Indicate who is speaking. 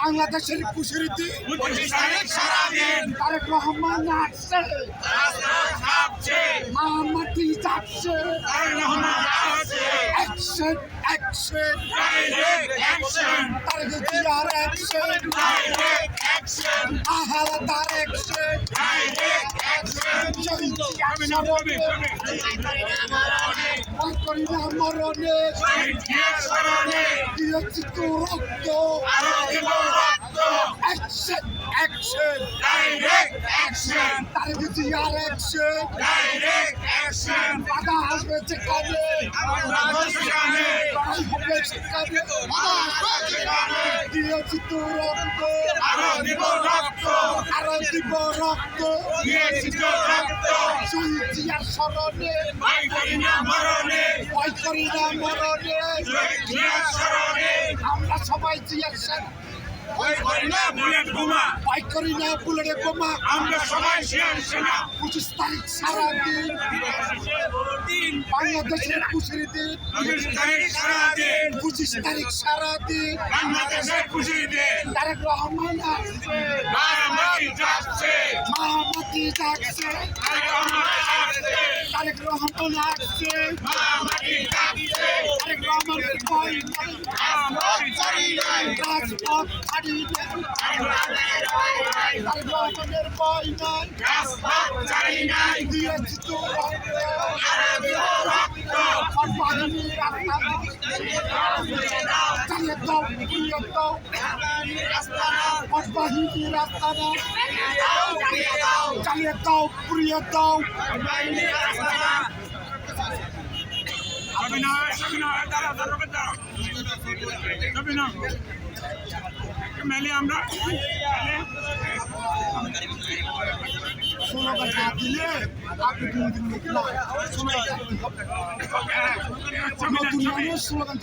Speaker 1: বাংলাদেশের কুশরীতি
Speaker 2: 25 তারিখ সারাদিন
Speaker 1: তারেক রহমান আসছে, মাটি যাচ্ছে, অ্যাকশন অ্যাকশন তারেক জিয়ার অ্যাকশন আহালাদার অ্যাকশন শহীদ জিয়ার স্মরণে করি না মরণে দিয়েছি তো রক্ত অ্যাকশন অ্যাকশন তারেক জিয়ার অ্যাকশন বাধা আসবে যেখানে লড়াই হবে সেখানে দিয়েছি তো রক্ত আরো দিব রক্ত শহীদ জিয়ার স্মরণে ভয় করি না মরণে আমরা সবাই জিয়ার সাথে
Speaker 2: ভয় করি না বুলেট বোমা
Speaker 1: ভয় করি না বুলেটের বোমা
Speaker 2: আমরা সবাই শেয়ার সেনা
Speaker 1: 25 তারিখ সারাদিন বাংলাদেশের খুশির দিন
Speaker 2: 25 তারিখ সারাদিন
Speaker 1: 25 তারিখ সারাদিন
Speaker 2: বাংলাদেশের খুশির দিন
Speaker 1: তারেক রহমান আসছে
Speaker 2: মাটি যাচ্ছে
Speaker 1: মাটি যাচ্ছে তারেক রহমান আসছে
Speaker 2: মাটি যাচ্ছে
Speaker 1: তারেক রহমানের ভয় নাই রাজপথ ছাড়ি নাই তারেক রহমানের ভয় নাই দিয়েছি তো বাহিনীর চালিয়ে দাও পুড়িয়ে দাও বাহিনীর আস্তানা চালিয়ে দাও পুড়িয়ে দাও
Speaker 2: মেলে আমরা
Speaker 1: স্লোগান না দিলে আপনি দিন নতুন স্লোগান